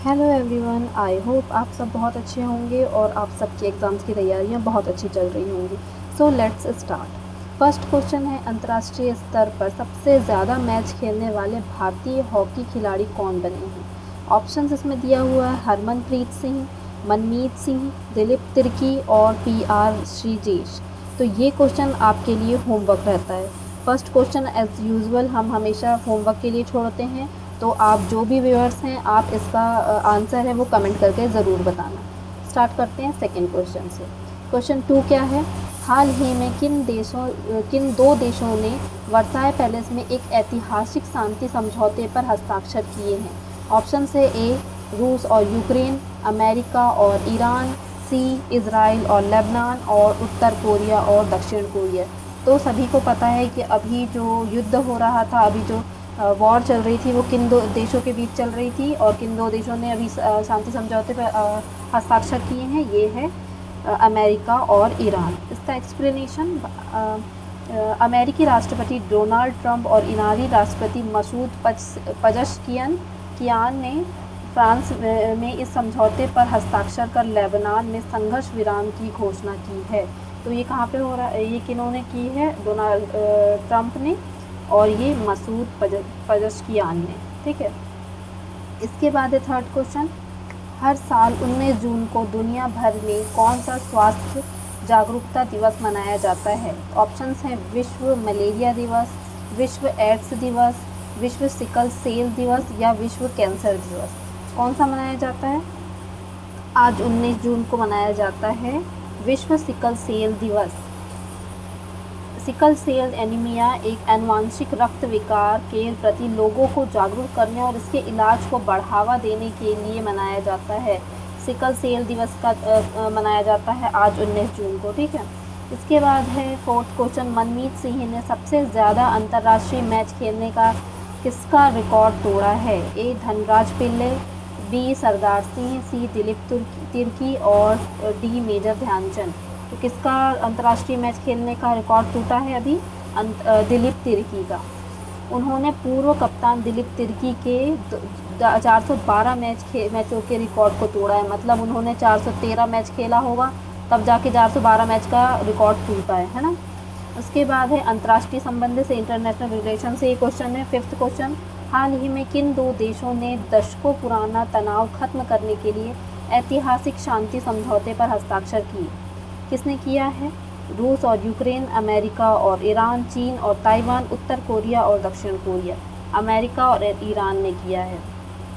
Hello everyone, I hope आप सब बहुत अच्छे होंगे और आप सबकी एग्ज़ाम्स की तैयारियां बहुत अच्छी चल रही होंगी। So let's start. First question है, अंतर्राष्ट्रीय स्तर पर सबसे ज़्यादा मैच खेलने वाले भारतीय हॉकी खिलाड़ी कौन बने हैं? ऑप्शंस इसमें दिया हुआ है हरमनप्रीत सिंह, मनमीत सिंह, दिलीप तिर्की और PR श्रीजेश। तो ये क्वेश्चन आपके लिए होमवर्क रहता है। फर्स्ट क्वेश्चन एज़ यूजुअल हम हमेशा होमवर्क के लिए छोड़ते हैं, तो आप जो भी व्यूअर्स हैं आप इसका आंसर है वो कमेंट करके ज़रूर बताना। स्टार्ट करते हैं सेकंड क्वेश्चन से। क्वेश्चन 2 क्या है? हाल ही में किन दो देशों ने वर्साई पैलेस में एक ऐतिहासिक शांति समझौते पर हस्ताक्षर किए हैं? ऑप्शन है ए रूस और यूक्रेन, अमेरिका और ईरान, सी इज़राइल और लेबनान और उत्तर कोरिया और दक्षिण कोरिया। तो सभी को पता है कि अभी जो युद्ध हो रहा था, अभी जो वॉर चल रही थी वो किन दो देशों के बीच चल रही थी और किन दो देशों ने अभी शांति समझौते पर हस्ताक्षर किए हैं? ये है अमेरिका और ईरान। इसका एक्सप्लेनेशन, अमेरिकी राष्ट्रपति डोनाल्ड ट्रंप और ईरानी राष्ट्रपति मसूद पजशकियान ने फ्रांस में इस समझौते पर हस्ताक्षर कर लेबनान में संघर्ष विराम की घोषणा की है। तो ये कहाँ पे हो रहा है? ये किन्होंने की है? डोनाल्ड ट्रंप ने और ये मसूद पजशकियान ने। ठीक है। इसके बाद है थर्ड क्वेश्चन, हर साल 19 जून को दुनिया भर में कौन सा स्वास्थ्य जागरूकता दिवस मनाया जाता है? ऑप्शंस हैं विश्व मलेरिया दिवस, विश्व एड्स दिवस, विश्व सिकल सेल दिवस या विश्व कैंसर दिवस। कौन सा मनाया जाता है? आज 19 जून को मनाया जाता है विश्व सिकल सेल दिवस। सिकल सेल एनीमिया एक आनुवंशिक रक्त विकार के प्रति लोगों को जागरूक करने और इसके इलाज को बढ़ावा देने के लिए मनाया जाता है। सिकल सेल दिवस का मनाया जाता है आज 19 जून को। ठीक है। इसके बाद है फोर्थ क्वेश्चन, मनमीत सिंह ने सबसे ज़्यादा अंतर्राष्ट्रीय मैच खेलने का किसका रिकॉर्ड तोड़ा है? ए धनराज पिल्ले, बी सरदार सिंह, सी दिलीप तिर्की और डी मेजर ध्यानचंद। तो किसका अंतर्राष्ट्रीय मैच खेलने का रिकॉर्ड टूटा है अभी? दिलीप तिर्की का। उन्होंने पूर्व कप्तान दिलीप तिर्की के 412 मैचों के रिकॉर्ड को तोड़ा है। मतलब उन्होंने 413 मैच खेला होगा तब जाके 412 मैच का रिकॉर्ड टूटा है ना। उसके बाद है अंतर्राष्ट्रीय संबंध से, इंटरनेशनल रिलेशन से ये क्वेश्चन है। फिफ्थ क्वेश्चन, हाल ही में किन दो देशों ने दशकों पुराना तनाव खत्म करने के लिए ऐतिहासिक शांति समझौते पर हस्ताक्षर किए? किसने किया है? रूस और यूक्रेन, अमेरिका और ईरान, चीन और ताइवान, उत्तर कोरिया और दक्षिण कोरिया। अमेरिका और ईरान ने किया है।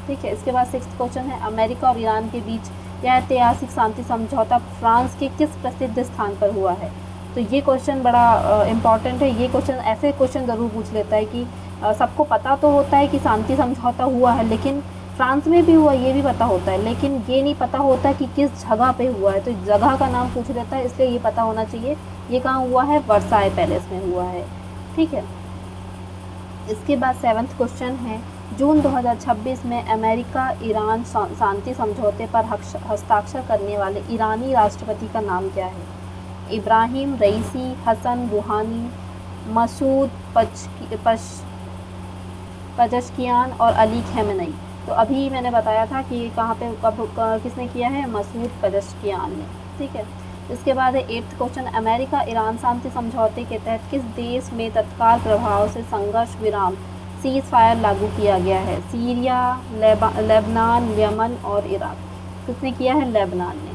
ठीक है। इसके बाद सिक्स्थ क्वेश्चन है, अमेरिका और ईरान के बीच यह ऐतिहासिक शांति समझौता फ्रांस के किस प्रसिद्ध स्थान पर हुआ है? तो ये क्वेश्चन बड़ा इम्पॉर्टेंट है। ये क्वेश्चन ऐसे क्वेश्चन ज़रूर पूछ लेता है कि सबको पता तो होता है कि शांति समझौता हुआ है, लेकिन फ्रांस में भी हुआ ये भी पता होता है, लेकिन ये नहीं पता होता कि किस जगह पे हुआ है। तो जगह का नाम पूछ लेता है, इसलिए ये पता होना चाहिए ये कहाँ हुआ है? वर्साई पैलेस में हुआ है। ठीक है। इसके बाद सेवन्थ क्वेश्चन है, जून 2026 में अमेरिका ईरान शांति समझौते पर हस्ताक्षर करने वाले ईरानी राष्ट्रपति का नाम क्या है? इब्राहिम रईसी, हसन रूहानी, मसूद पजशकियान और अली खamenei। तो अभी मैंने बताया था कि कहाँ पे कब किसने किया है? मसूद पजशकियान ने। ठीक है। इसके बाद है एट्थ क्वेश्चन, अमेरिका ईरान शांति समझौते के तहत किस देश में तत्काल प्रभाव से संघर्ष विराम सीज फायर लागू किया गया है? सीरिया, लेबनान, यमन और इराक। किसने किया है? लेबनान ने।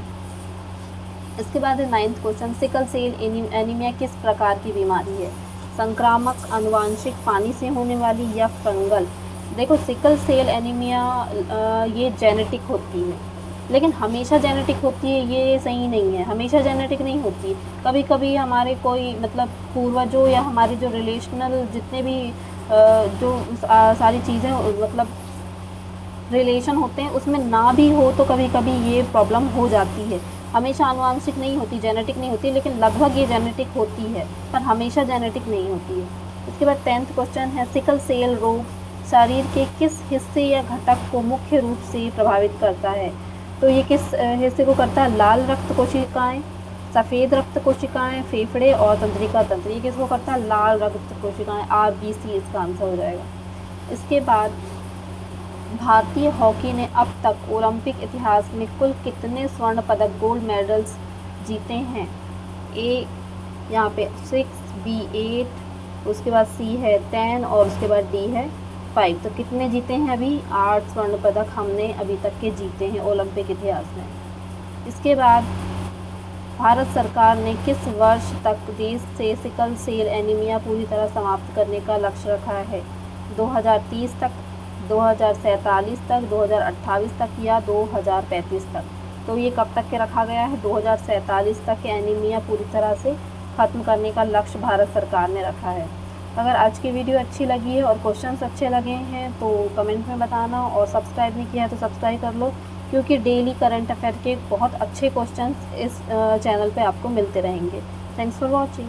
इसके बाद है ninth question, sickle cell anaemia किस प्रकार की बीमारी है? संक्रामक, आनुवांशिक, पानी से होने वाली या फंगल? देखो, सिकल सेल एनीमिया ये जेनेटिक होती है, लेकिन हमेशा जेनेटिक होती है ये सही नहीं है। हमेशा जेनेटिक नहीं होती, कभी कभी हमारे कोई मतलब पूर्वजों या हमारे जो रिलेशनल जितने भी जो सारी चीज़ें मतलब रिलेशन होते हैं उसमें ना भी हो तो कभी कभी ये प्रॉब्लम हो जाती है। हमेशा आनुवांशिक नहीं होती, जेनेटिक नहीं होती, लेकिन लगभग ये जेनेटिक होती है, पर हमेशा जेनेटिक नहीं होती है। इसके बाद 10th क्वेश्चन है, सिकल सेल रोग शरीर के किस हिस्से या घटक को मुख्य रूप से प्रभावित करता है? तो ये किस हिस्से को करता है? लाल रक्त कोशिकाएं, सफ़ेद रक्त कोशिकाएं, फेफड़े और तंत्रिका तंत्र। ये किसको करता है? लाल रक्त कोशिकाएं। RBC इसका आंसर हो जाएगा। इसके बाद भारतीय हॉकी ने अब तक ओलंपिक इतिहास में कुल कितने स्वर्ण पदक गोल्ड मेडल्स जीते हैं? ए यहाँ पे 6, बी 8, उसके बाद सी है 10 और उसके बाद डी है 5। तो कितने जीते हैं? अभी 8 स्वर्ण पदक हमने अभी तक के जीते हैं ओलंपिक इतिहास में। इसके बाद भारत सरकार ने किस वर्ष तक देश से सिकल सेल एनीमिया पूरी तरह समाप्त करने का लक्ष्य रखा है? 2030 तक, 2047 तक, 2028 तक या 2035 तक? तो ये कब तक के रखा गया है? 2047 तक के एनीमिया पूरी तरह से ख़त्म करने का लक्ष्य भारत सरकार ने रखा है। अगर आज की वीडियो अच्छी लगी है और क्वेश्चंस अच्छे लगे हैं तो कमेंट में बताना, और सब्सक्राइब नहीं किया है तो सब्सक्राइब कर लो, क्योंकि डेली करंट अफेयर के बहुत अच्छे क्वेश्चंस इस चैनल पे आपको मिलते रहेंगे। Thanks for watching.